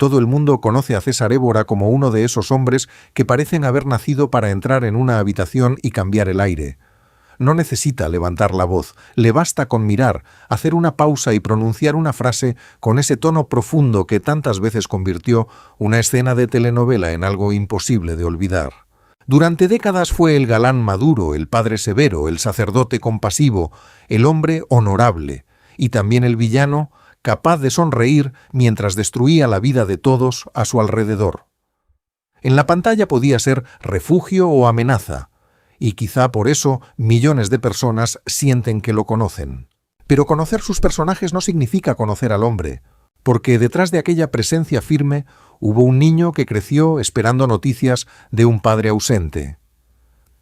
Todo el mundo conoce a César Évora como uno de esos hombres que parecen haber nacido para entrar en una habitación y cambiar el aire. No necesita levantar la voz, le basta con mirar, hacer una pausa y pronunciar una frase con ese tono profundo que tantas veces convirtió una escena de telenovela en algo imposible de olvidar. Durante décadas fue el galán maduro, el padre severo, el sacerdote compasivo, el hombre honorable, y también el villano capaz de sonreír mientras destruía la vida de todos a su alrededor. En la pantalla podía ser refugio o amenaza, y quizá por eso millones de personas sienten que lo conocen. Pero conocer sus personajes no significa conocer al hombre, porque detrás de aquella presencia firme hubo un niño que creció esperando noticias de un padre ausente.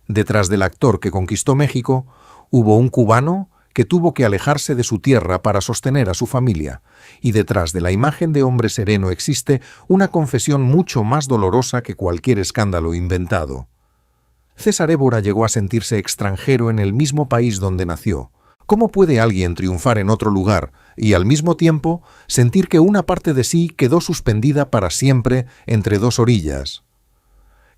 Detrás del actor que conquistó México hubo un cubano que tuvo que alejarse de su tierra para sostener a su familia, y detrás de la imagen de hombre sereno existe una confesión mucho más dolorosa que cualquier escándalo inventado. César Évora llegó a sentirse extranjero en el mismo país donde nació. ¿Cómo puede alguien triunfar en otro lugar y al mismo tiempo sentir que una parte de sí quedó suspendida para siempre entre dos orillas?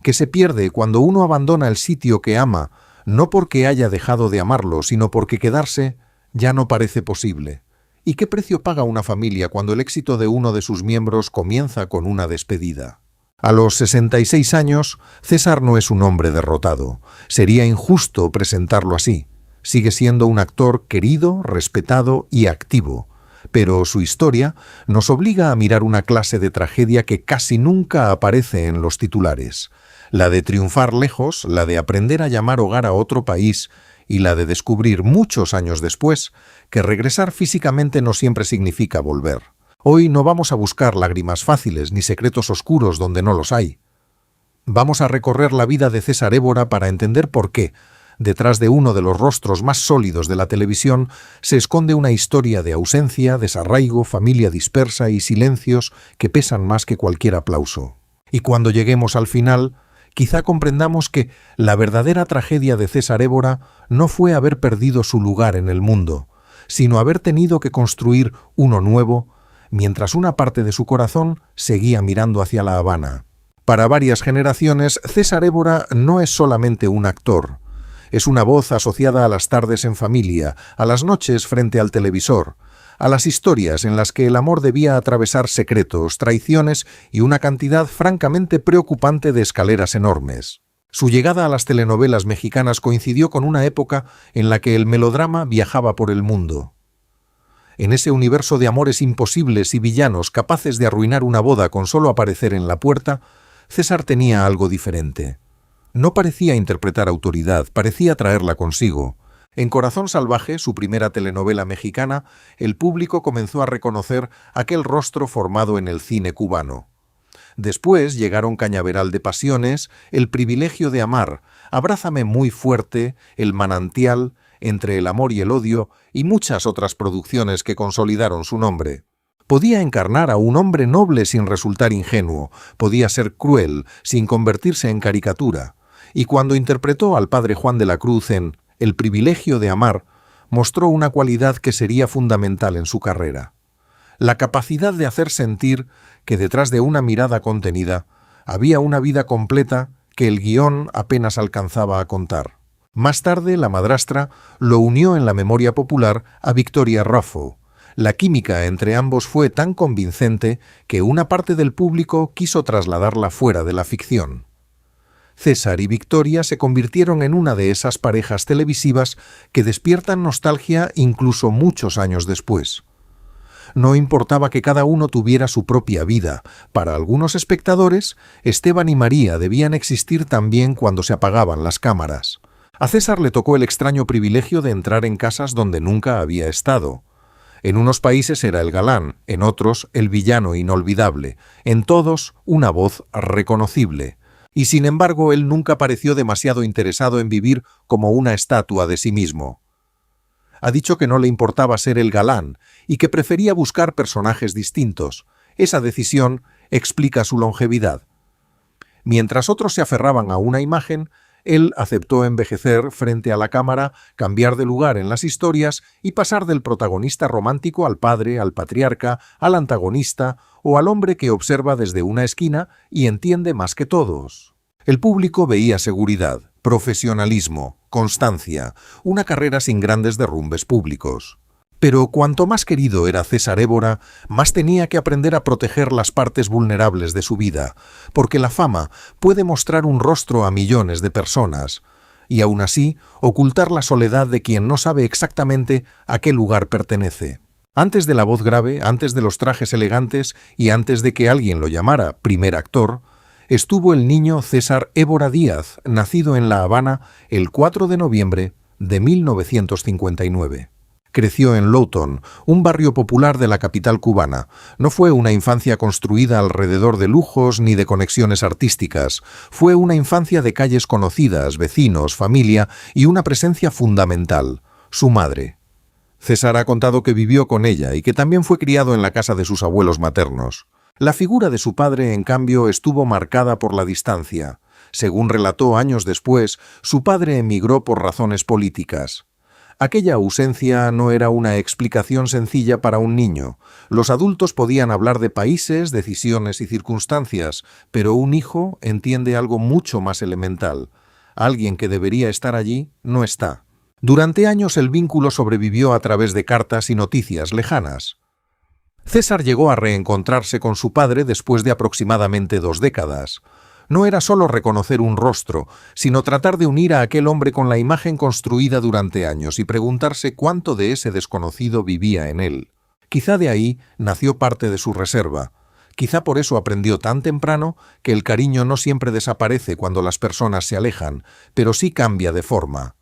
Que se pierde cuando uno abandona el sitio que ama, no porque haya dejado de amarlo, sino porque quedarse ya no parece posible. ¿Y qué precio paga una familia cuando el éxito de uno de sus miembros comienza con una despedida? A los 66 años, César no es un hombre derrotado. Sería injusto presentarlo así. Sigue siendo un actor querido, respetado y activo. Pero su historia nos obliga a mirar una clase de tragedia que casi nunca aparece en los titulares. La de triunfar lejos, la de aprender a llamar hogar a otro país y la de descubrir muchos años después que regresar físicamente no siempre significa volver. Hoy no vamos a buscar lágrimas fáciles ni secretos oscuros donde no los hay. Vamos a recorrer la vida de César Évora para entender por qué, detrás de uno de los rostros más sólidos de la televisión, se esconde una historia de ausencia, desarraigo, familia dispersa y silencios que pesan más que cualquier aplauso. Y cuando lleguemos al final, quizá comprendamos que la verdadera tragedia de César Évora no fue haber perdido su lugar en el mundo, sino haber tenido que construir uno nuevo, mientras una parte de su corazón seguía mirando hacia La Habana. Para varias generaciones, César Évora no es solamente un actor. Es una voz asociada a las tardes en familia, a las noches frente al televisor, a las historias en las que el amor debía atravesar secretos, traiciones y una cantidad francamente preocupante de escaleras enormes. Su llegada a las telenovelas mexicanas coincidió con una época en la que el melodrama viajaba por el mundo. En ese universo de amores imposibles y villanos capaces de arruinar una boda con solo aparecer en la puerta, César tenía algo diferente. No parecía interpretar autoridad, parecía traerla consigo. En Corazón Salvaje, su primera telenovela mexicana, el público comenzó a reconocer aquel rostro formado en el cine cubano. Después llegaron Cañaveral de Pasiones, El privilegio de amar, Abrázame muy fuerte, El manantial, Entre el amor y el odio y muchas otras producciones que consolidaron su nombre. Podía encarnar a un hombre noble sin resultar ingenuo, podía ser cruel sin convertirse en caricatura. Y cuando interpretó al padre Juan de la Cruz en El privilegio de amar, mostró una cualidad que sería fundamental en su carrera: la capacidad de hacer sentir que detrás de una mirada contenida había una vida completa que el guión apenas alcanzaba a contar. Más tarde, La madrastra lo unió en la memoria popular a Victoria Ruffo. La química entre ambos fue tan convincente que una parte del público quiso trasladarla fuera de la ficción. César y Victoria se convirtieron en una de esas parejas televisivas que despiertan nostalgia incluso muchos años después. No importaba que cada uno tuviera su propia vida. Para algunos espectadores, Esteban y María debían existir también cuando se apagaban las cámaras. A César le tocó el extraño privilegio de entrar en casas donde nunca había estado. En unos países era el galán, en otros el villano inolvidable, en todos una voz reconocible. Y sin embargo él nunca pareció demasiado interesado en vivir como una estatua de sí mismo. Ha dicho que no le importaba ser el galán y que prefería buscar personajes distintos. Esa decisión explica su longevidad. Mientras otros se aferraban a una imagen, Él aceptó envejecer frente a la cámara, cambiar de lugar en las historias y pasar del protagonista romántico al padre, al patriarca, al antagonista o al hombre que observa desde una esquina y entiende más que todos. El público veía seguridad, profesionalismo, constancia, una carrera sin grandes derrumbes públicos. Pero cuanto más querido era César Évora, más tenía que aprender a proteger las partes vulnerables de su vida, porque la fama puede mostrar un rostro a millones de personas, y aún así ocultar la soledad de quien no sabe exactamente a qué lugar pertenece. Antes de la voz grave, antes de los trajes elegantes y antes de que alguien lo llamara primer actor, estuvo el niño César Évora Díaz, nacido en La Habana el 4 de noviembre de 1959. Creció en Lawton, un barrio popular de la capital cubana. No fue una infancia construida alrededor de lujos ni de conexiones artísticas. Fue una infancia de calles conocidas, vecinos, familia y una presencia fundamental, su madre. César ha contado que vivió con ella y que también fue criado en la casa de sus abuelos maternos. La figura de su padre, en cambio, estuvo marcada por la distancia. Según relató años después, su padre emigró por razones políticas. Aquella ausencia no era una explicación sencilla para un niño. Los adultos podían hablar de países, decisiones y circunstancias, pero un hijo entiende algo mucho más elemental. Alguien que debería estar allí no está. Durante años el vínculo sobrevivió a través de cartas y noticias lejanas. César llegó a reencontrarse con su padre después de aproximadamente 2 décadas. No era solo reconocer un rostro, sino tratar de unir a aquel hombre con la imagen construida durante años y preguntarse cuánto de ese desconocido vivía en él. Quizá de ahí nació parte de su reserva. Quizá por eso aprendió tan temprano que el cariño no siempre desaparece cuando las personas se alejan, pero sí cambia de forma.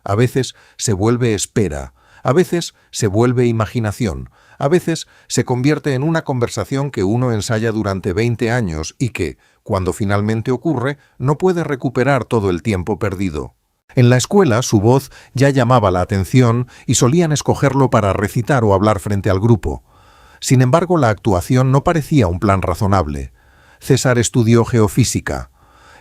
A veces se vuelve espera, a veces se vuelve imaginación, a veces se convierte en una conversación que uno ensaya durante 20 años y que, cuando finalmente ocurre, no puede recuperar todo el tiempo perdido. En la escuela su voz ya llamaba la atención y solían escogerlo para recitar o hablar frente al grupo. Sin embargo, la actuación no parecía un plan razonable. César estudió geofísica.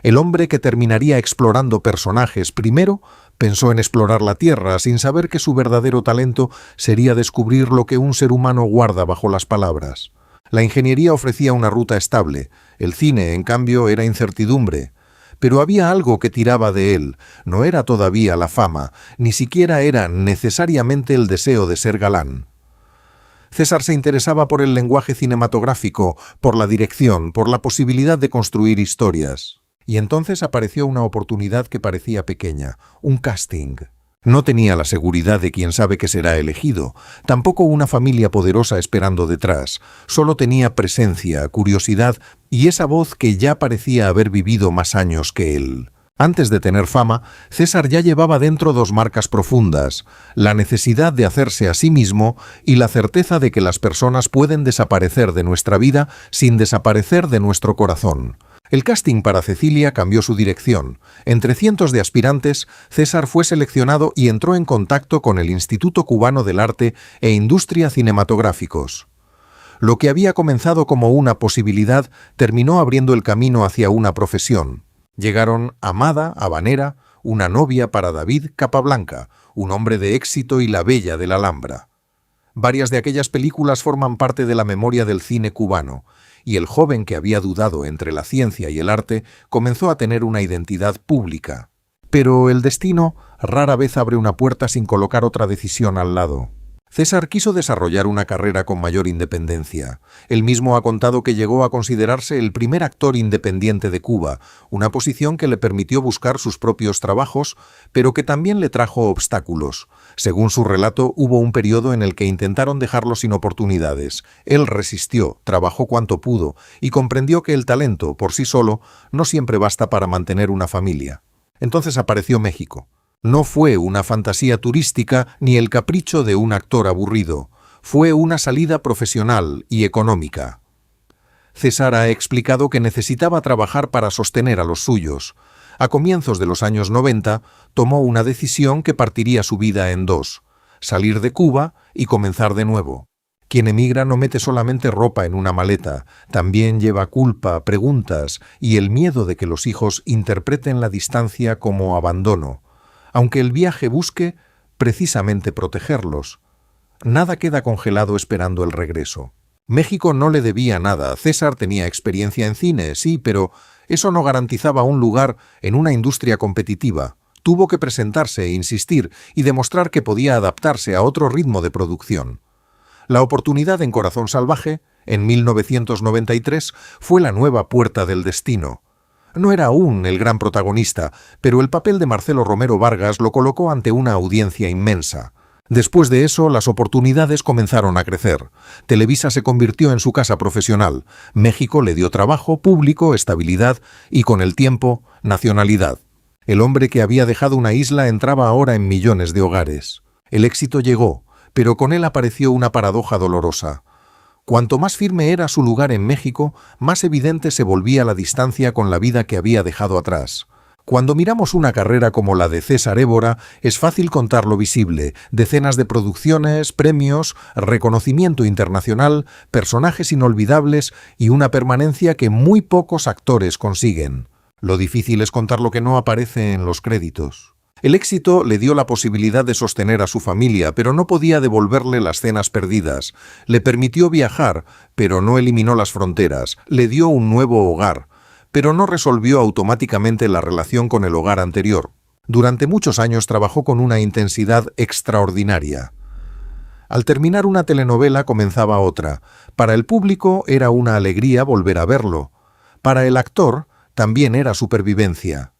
El hombre que terminaría explorando personajes primero pensó en explorar la Tierra sin saber que su verdadero talento sería descubrir lo que un ser humano guarda bajo las palabras. La ingeniería ofrecía una ruta estable, el cine, en cambio, era incertidumbre. Pero había algo que tiraba de él, no era todavía la fama, ni siquiera era necesariamente el deseo de ser galán. César se interesaba por el lenguaje cinematográfico, por la dirección, por la posibilidad de construir historias. Y entonces apareció una oportunidad que parecía pequeña, un casting. No tenía la seguridad de quien sabe que será elegido, tampoco una familia poderosa esperando detrás, solo tenía presencia, curiosidad y esa voz que ya parecía haber vivido más años que él. Antes de tener fama, César ya llevaba dentro 2 marcas profundas, la necesidad de hacerse a sí mismo y la certeza de que las personas pueden desaparecer de nuestra vida sin desaparecer de nuestro corazón. El casting para Cecilia cambió su dirección. Entre cientos de aspirantes, César fue seleccionado y entró en contacto con el Instituto Cubano del Arte e Industria Cinematográficos. Lo que había comenzado como una posibilidad terminó abriendo el camino hacia una profesión. Llegaron Amada Habanera, una novia para David Capablanca, un hombre de éxito y la bella de la Alhambra. Varias de aquellas películas forman parte de la memoria del cine cubano, y el joven que había dudado entre la ciencia y el arte comenzó a tener una identidad pública. Pero el destino rara vez abre una puerta sin colocar otra decisión al lado. César quiso desarrollar una carrera con mayor independencia. Él mismo ha contado que llegó a considerarse el primer actor independiente de Cuba, una posición que le permitió buscar sus propios trabajos, pero que también le trajo obstáculos. Según su relato, hubo un periodo en el que intentaron dejarlo sin oportunidades. Él resistió, trabajó cuanto pudo y comprendió que el talento, por sí solo, no siempre basta para mantener una familia. Entonces apareció México. No fue una fantasía turística ni el capricho de un actor aburrido. Fue una salida profesional y económica. César ha explicado que necesitaba trabajar para sostener a los suyos. A comienzos de los años 90, tomó una decisión que partiría su vida en 2: salir de Cuba y comenzar de nuevo. Quien emigra no mete solamente ropa en una maleta, también lleva culpa, preguntas y el miedo de que los hijos interpreten la distancia como abandono, aunque el viaje busque precisamente protegerlos. Nada queda congelado esperando el regreso. México no le debía nada. César tenía experiencia en cine, sí, pero eso no garantizaba un lugar en una industria competitiva. Tuvo que presentarse e insistir y demostrar que podía adaptarse a otro ritmo de producción. La oportunidad en Corazón Salvaje, en 1993, fue la nueva puerta del destino. No era aún el gran protagonista, pero el papel de Marcelo Romero Vargas lo colocó ante una audiencia inmensa. Después de eso, las oportunidades comenzaron a crecer. Televisa se convirtió en su casa profesional. México le dio trabajo, público, estabilidad y, con el tiempo, nacionalidad. El hombre que había dejado una isla entraba ahora en millones de hogares. El éxito llegó, pero con él apareció una paradoja dolorosa. Cuanto más firme era su lugar en México, más evidente se volvía la distancia con la vida que había dejado atrás. Cuando miramos una carrera como la de César Évora, es fácil contar lo visible: decenas de producciones, premios, reconocimiento internacional, personajes inolvidables y una permanencia que muy pocos actores consiguen. Lo difícil es contar lo que no aparece en los créditos. El éxito le dio la posibilidad de sostener a su familia, pero no podía devolverle las cenas perdidas. Le permitió viajar, pero no eliminó las fronteras. Le dio un nuevo hogar, pero no resolvió automáticamente la relación con el hogar anterior. Durante muchos años trabajó con una intensidad extraordinaria. Al terminar una telenovela comenzaba otra. Para el público era una alegría volver a verlo. Para el actor también era supervivencia.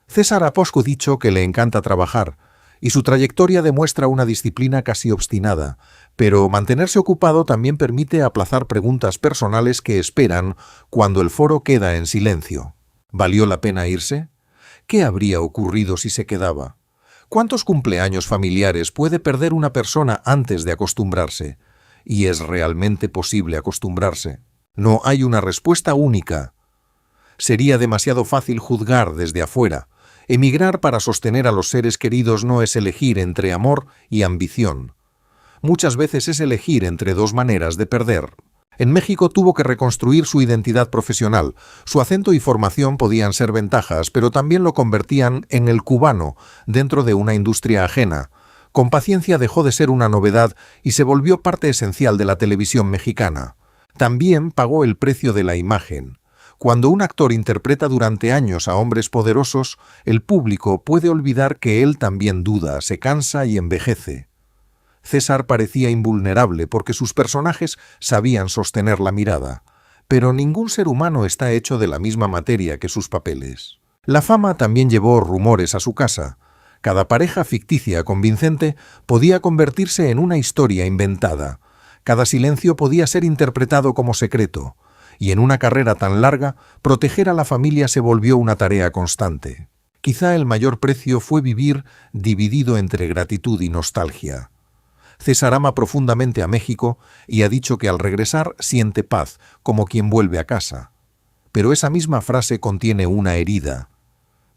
César ha dicho que le encanta trabajar, y su trayectoria demuestra una disciplina casi obstinada, pero mantenerse ocupado también permite aplazar preguntas personales que esperan cuando el foro queda en silencio. ¿Valió la pena irse? ¿Qué habría ocurrido si se quedaba? ¿Cuántos cumpleaños familiares puede perder una persona antes de acostumbrarse? ¿Y es realmente posible acostumbrarse? No hay una respuesta única. Sería demasiado fácil juzgar desde afuera. Emigrar para sostener a los seres queridos no es elegir entre amor y ambición. Muchas veces es elegir entre dos maneras de perder. En México tuvo que reconstruir su identidad profesional. Su acento y formación podían ser ventajas, pero también lo convertían en el cubano dentro de una industria ajena. Con paciencia dejó de ser una novedad y se volvió parte esencial de la televisión mexicana. También pagó el precio de la imagen. Cuando un actor interpreta durante años a hombres poderosos, el público puede olvidar que él también duda, se cansa y envejece. César parecía invulnerable porque sus personajes sabían sostener la mirada, pero ningún ser humano está hecho de la misma materia que sus papeles. La fama también llevó rumores a su casa. Cada pareja ficticia convincente podía convertirse en una historia inventada. Cada silencio podía ser interpretado como secreto. Y en una carrera tan larga, proteger a la familia se volvió una tarea constante. Quizá el mayor precio fue vivir dividido entre gratitud y nostalgia. César ama profundamente a México y ha dicho que al regresar siente paz, como quien vuelve a casa. Pero esa misma frase contiene una herida.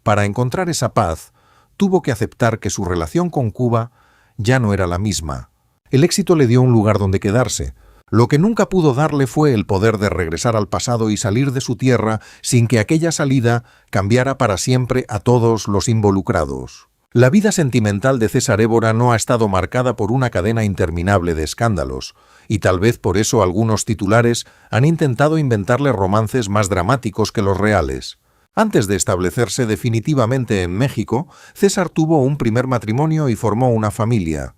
Para encontrar esa paz, tuvo que aceptar que su relación con Cuba ya no era la misma. El éxito le dio un lugar donde quedarse. Lo que nunca pudo darle fue el poder de regresar al pasado y salir de su tierra sin que aquella salida cambiara para siempre a todos los involucrados. La vida sentimental de César Évora no ha estado marcada por una cadena interminable de escándalos, y tal vez por eso algunos titulares han intentado inventarle romances más dramáticos que los reales. Antes de establecerse definitivamente en México, César tuvo un primer matrimonio y formó una familia.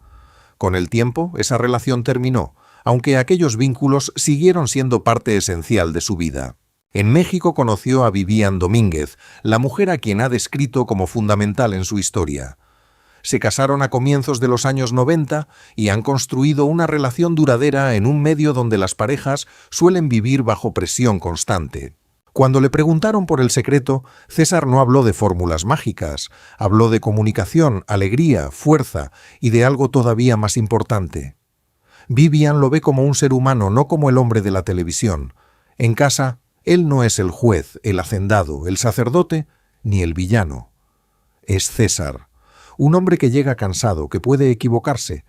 Con el tiempo, esa relación terminó, aunque aquellos vínculos siguieron siendo parte esencial de su vida. En México conoció a Vivian Domínguez, la mujer a quien ha descrito como fundamental en su historia. Se casaron a comienzos de los años 90 y han construido una relación duradera en un medio donde las parejas suelen vivir bajo presión constante. Cuando le preguntaron por el secreto, César no habló de fórmulas mágicas, habló de comunicación, alegría, fuerza y de algo todavía más importante. Vivian lo ve como un ser humano, no como el hombre de la televisión. En casa, él no es el juez, el hacendado, el sacerdote, ni el villano. Es César, un hombre que llega cansado, que puede equivocarse,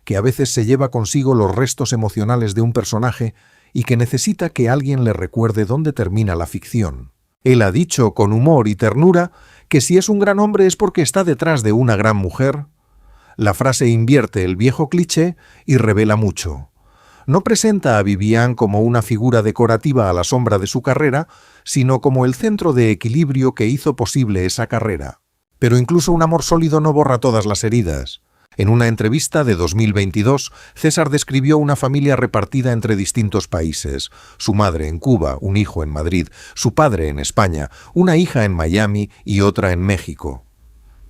que a veces se lleva consigo los restos emocionales de un personaje y que necesita que alguien le recuerde dónde termina la ficción. Él ha dicho con humor y ternura que si es un gran hombre es porque está detrás de una gran mujer. La frase invierte el viejo cliché y revela mucho. No presenta a Vivian como una figura decorativa a la sombra de su carrera, sino como el centro de equilibrio que hizo posible esa carrera. Pero incluso un amor sólido no borra todas las heridas. En una entrevista de 2022, César describió una familia repartida entre distintos países. Su madre en Cuba, un hijo en Madrid, su padre en España, una hija en Miami y otra en México.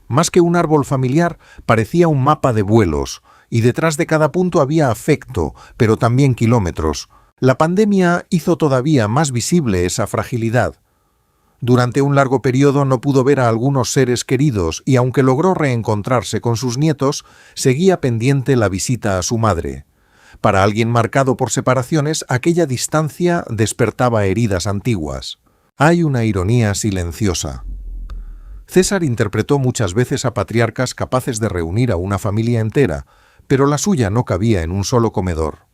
Más que un árbol familiar, parecía un mapa de vuelos, y detrás de cada punto había afecto, pero también kilómetros. La pandemia hizo todavía más visible esa fragilidad. Durante un largo periodo no pudo ver a algunos seres queridos y aunque logró reencontrarse con sus nietos, seguía pendiente la visita a su madre. Para alguien marcado por separaciones, aquella distancia despertaba heridas antiguas. Hay una ironía silenciosa. César interpretó muchas veces a patriarcas capaces de reunir a una familia entera, pero la suya no cabía en un solo comedor.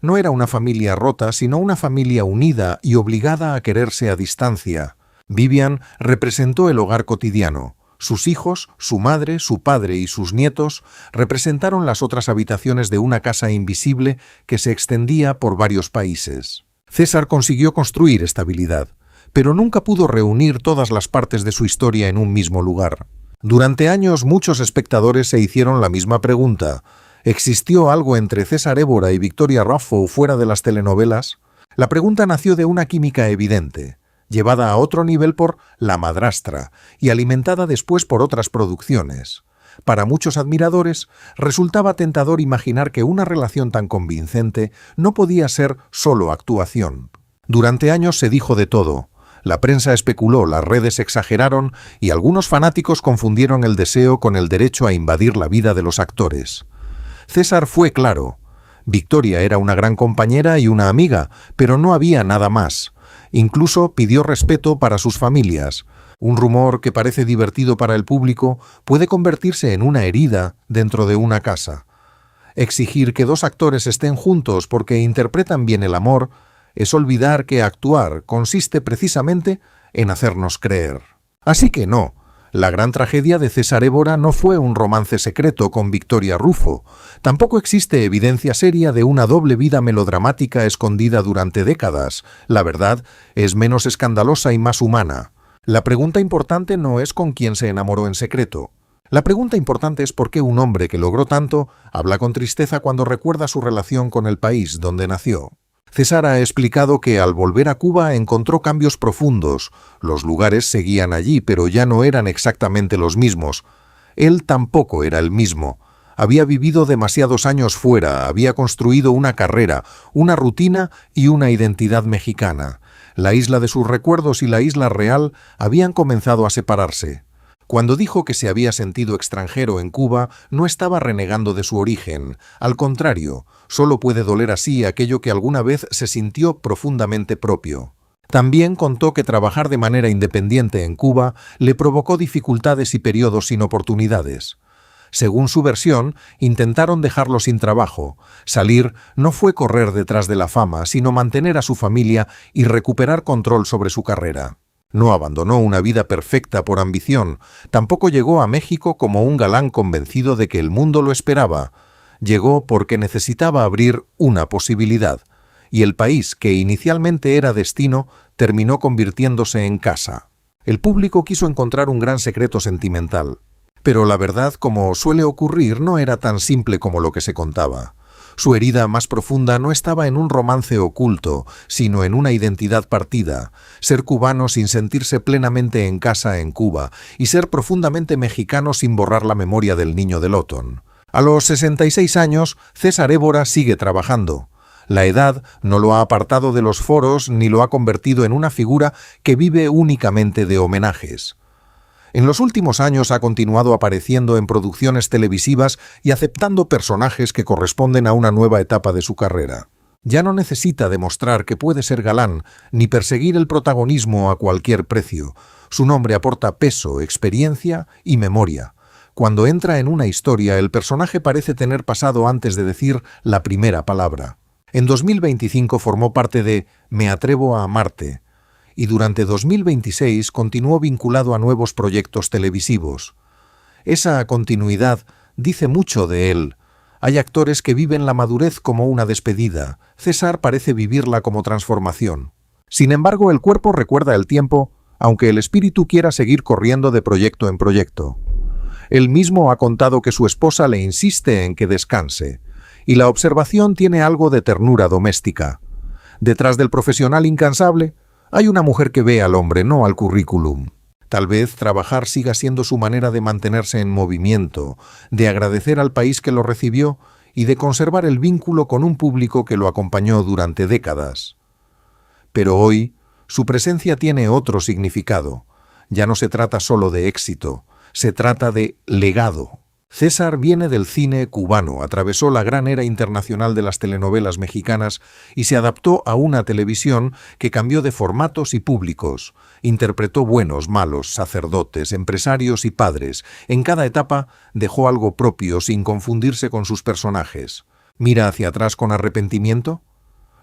No era una familia rota, sino una familia unida y obligada a quererse a distancia. Vivian representó el hogar cotidiano. Sus hijos, su madre, su padre y sus nietos representaron las otras habitaciones de una casa invisible que se extendía por varios países. César consiguió construir estabilidad, pero nunca pudo reunir todas las partes de su historia en un mismo lugar. Durante años muchos espectadores se hicieron la misma pregunta. ¿Existió algo entre César Évora y Victoria Ruffo fuera de las telenovelas? La pregunta nació de una química evidente, llevada a otro nivel por La madrastra y alimentada después por otras producciones. Para muchos admiradores, resultaba tentador imaginar que una relación tan convincente no podía ser solo actuación. Durante años se dijo de todo. La prensa especuló, las redes exageraron y algunos fanáticos confundieron el deseo con el derecho a invadir la vida de los actores. César fue claro. Victoria era una gran compañera y una amiga, pero no había nada más. Incluso pidió respeto para sus familias. Un rumor que parece divertido para el público puede convertirse en una herida dentro de una casa. Exigir que dos actores estén juntos porque interpretan bien el amor es olvidar que actuar consiste precisamente en hacernos creer. Así que no. La gran tragedia de César Évora no fue un romance secreto con Victoria Ruffo. Tampoco existe evidencia seria de una doble vida melodramática escondida durante décadas. La verdad es menos escandalosa y más humana. La pregunta importante no es con quién se enamoró en secreto. La pregunta importante es por qué un hombre que logró tanto habla con tristeza cuando recuerda su relación con el país donde nació. César ha explicado que al volver a Cuba encontró cambios profundos. Los lugares seguían allí, pero ya no eran exactamente los mismos. Él tampoco era el mismo. Había vivido demasiados años fuera, había construido una carrera, una rutina y una identidad mexicana. La isla de sus recuerdos y la isla real habían comenzado a separarse. Cuando dijo que se había sentido extranjero en Cuba, no estaba renegando de su origen. Al contrario, solo puede doler así aquello que alguna vez se sintió profundamente propio. También contó que trabajar de manera independiente en Cuba le provocó dificultades y periodos sin oportunidades. Según su versión, intentaron dejarlo sin trabajo. Salir no fue correr detrás de la fama, sino mantener a su familia y recuperar control sobre su carrera. No abandonó una vida perfecta por ambición, tampoco llegó a México como un galán convencido de que el mundo lo esperaba. Llegó porque necesitaba abrir una posibilidad, y el país que inicialmente era destino terminó convirtiéndose en casa. El público quiso encontrar un gran secreto sentimental, pero la verdad, como suele ocurrir, no era tan simple como lo que se contaba. Su herida más profunda no estaba en un romance oculto, sino en una identidad partida, ser cubano sin sentirse plenamente en casa en Cuba y ser profundamente mexicano sin borrar la memoria del niño de Lawton. A los 66 años, César Évora sigue trabajando. La edad no lo ha apartado de los foros ni lo ha convertido en una figura que vive únicamente de homenajes. En los últimos años ha continuado apareciendo en producciones televisivas y aceptando personajes que corresponden a una nueva etapa de su carrera. Ya no necesita demostrar que puede ser galán, ni perseguir el protagonismo a cualquier precio. Su nombre aporta peso, experiencia y memoria. Cuando entra en una historia, el personaje parece tener pasado antes de decir la primera palabra. En 2025 formó parte de Me atrevo a amarte, y durante 2026 continuó vinculado a nuevos proyectos televisivos. Esa continuidad dice mucho de él. Hay actores que viven la madurez como una despedida. César parece vivirla como transformación. Sin embargo, el cuerpo recuerda el tiempo, aunque el espíritu quiera seguir corriendo de proyecto en proyecto. Él mismo ha contado que su esposa le insiste en que descanse, y la observación tiene algo de ternura doméstica. Detrás del profesional incansable, hay una mujer que ve al hombre, no al currículum. Tal vez trabajar siga siendo su manera de mantenerse en movimiento, de agradecer al país que lo recibió y de conservar el vínculo con un público que lo acompañó durante décadas. Pero hoy, su presencia tiene otro significado. Ya no se trata solo de éxito, se trata de legado. César viene del cine cubano, atravesó la gran era internacional de las telenovelas mexicanas y se adaptó a una televisión que cambió de formatos y públicos. Interpretó buenos, malos, sacerdotes, empresarios y padres. En cada etapa dejó algo propio sin confundirse con sus personajes. ¿Mira hacia atrás con arrepentimiento?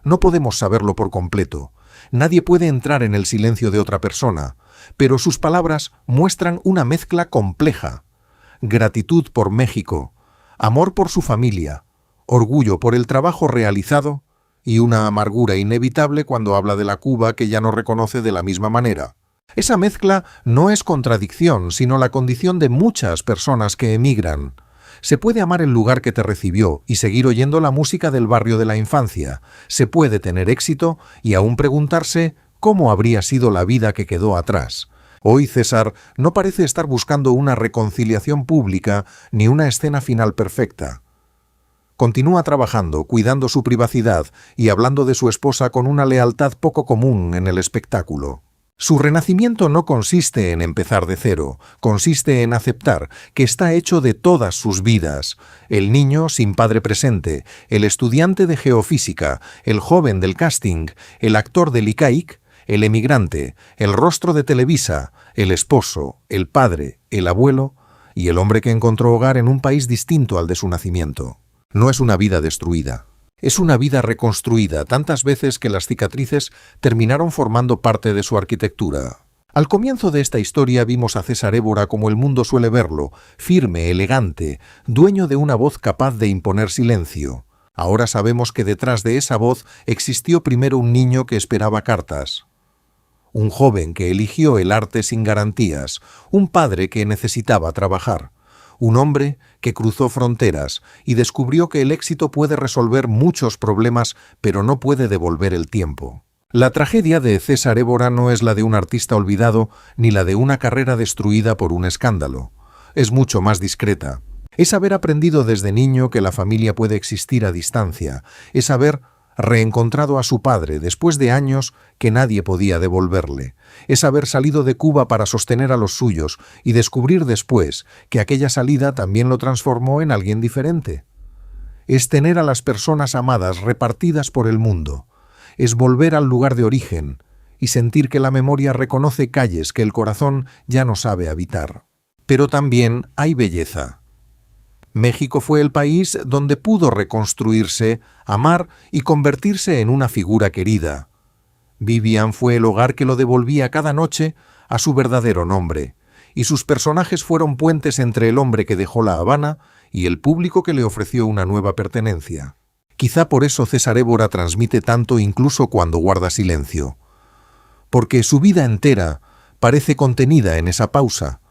No podemos saberlo por completo. Nadie puede entrar en el silencio de otra persona, pero sus palabras muestran una mezcla compleja. Gratitud por México, amor por su familia, orgullo por el trabajo realizado y una amargura inevitable cuando habla de la Cuba que ya no reconoce de la misma manera. Esa mezcla no es contradicción, sino la condición de muchas personas que emigran. Se puede amar el lugar que te recibió y seguir oyendo la música del barrio de la infancia. Se puede tener éxito y aún preguntarse cómo habría sido la vida que quedó atrás. Hoy César no parece estar buscando una reconciliación pública ni una escena final perfecta. Continúa trabajando, cuidando su privacidad y hablando de su esposa con una lealtad poco común en el espectáculo. Su renacimiento no consiste en empezar de cero, consiste en aceptar que está hecho de todas sus vidas: el niño sin padre presente, el estudiante de geofísica, el joven del casting, el actor del ICAIC, el emigrante, el rostro de Televisa, el esposo, el padre, el abuelo y el hombre que encontró hogar en un país distinto al de su nacimiento. No es una vida destruida. Es una vida reconstruida tantas veces que las cicatrices terminaron formando parte de su arquitectura. Al comienzo de esta historia vimos a César Évora como el mundo suele verlo, firme, elegante, dueño de una voz capaz de imponer silencio. Ahora sabemos que detrás de esa voz existió primero un niño que esperaba cartas. Un joven que eligió el arte sin garantías, un padre que necesitaba trabajar, un hombre que cruzó fronteras y descubrió que el éxito puede resolver muchos problemas, pero no puede devolver el tiempo. La tragedia de César Évora no es la de un artista olvidado ni la de una carrera destruida por un escándalo. Es mucho más discreta. Es haber aprendido desde niño que la familia puede existir a distancia. Es haber reencontrado a su padre después de años que nadie podía devolverle. Es haber salido de Cuba para sostener a los suyos y descubrir después que aquella salida también lo transformó en alguien diferente. Es tener a las personas amadas repartidas por el mundo. Es volver al lugar de origen y sentir que la memoria reconoce calles que el corazón ya no sabe habitar. Pero también hay belleza. México fue el país donde pudo reconstruirse, amar y convertirse en una figura querida. Vivian fue el hogar que lo devolvía cada noche a su verdadero nombre, y sus personajes fueron puentes entre el hombre que dejó La Habana y el público que le ofreció una nueva pertenencia. Quizá por eso César Évora transmite tanto incluso cuando guarda silencio, porque su vida entera parece contenida en esa pausa.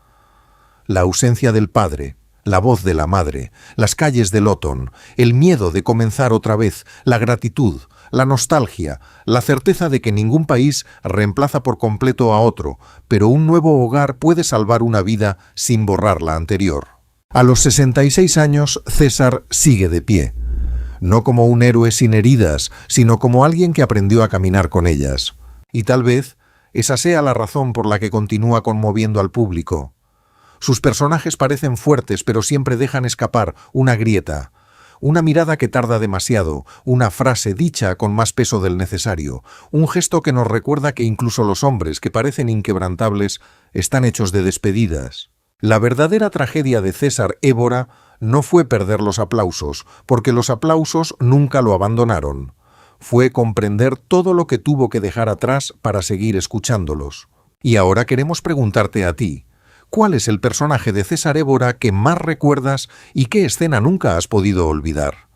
La ausencia del padre, la voz de la madre, las calles de Lawton, el miedo de comenzar otra vez, la gratitud, la nostalgia, la certeza de que ningún país reemplaza por completo a otro, pero un nuevo hogar puede salvar una vida sin borrar la anterior. A los 66 años, César sigue de pie. No como un héroe sin heridas, sino como alguien que aprendió a caminar con ellas. Y tal vez esa sea la razón por la que continúa conmoviendo al público. Sus personajes parecen fuertes, pero siempre dejan escapar una grieta, una mirada que tarda demasiado, una frase dicha con más peso del necesario, un gesto que nos recuerda que incluso los hombres que parecen inquebrantables están hechos de despedidas. La verdadera tragedia de César Évora no fue perder los aplausos, porque los aplausos nunca lo abandonaron. Fue comprender todo lo que tuvo que dejar atrás para seguir escuchándolos. Y ahora queremos preguntarte a ti, ¿cuál es el personaje de César Évora que más recuerdas y qué escena nunca has podido olvidar?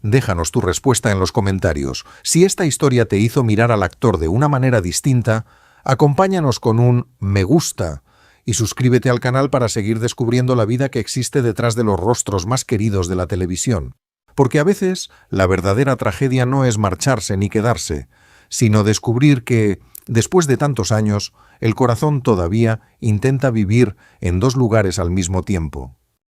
Déjanos tu respuesta en los comentarios. Si esta historia te hizo mirar al actor de una manera distinta, acompáñanos con un me gusta y suscríbete al canal para seguir descubriendo la vida que existe detrás de los rostros más queridos de la televisión. Porque a veces la verdadera tragedia no es marcharse ni quedarse, sino descubrir que, después de tantos años, el corazón todavía intenta vivir en dos lugares al mismo tiempo.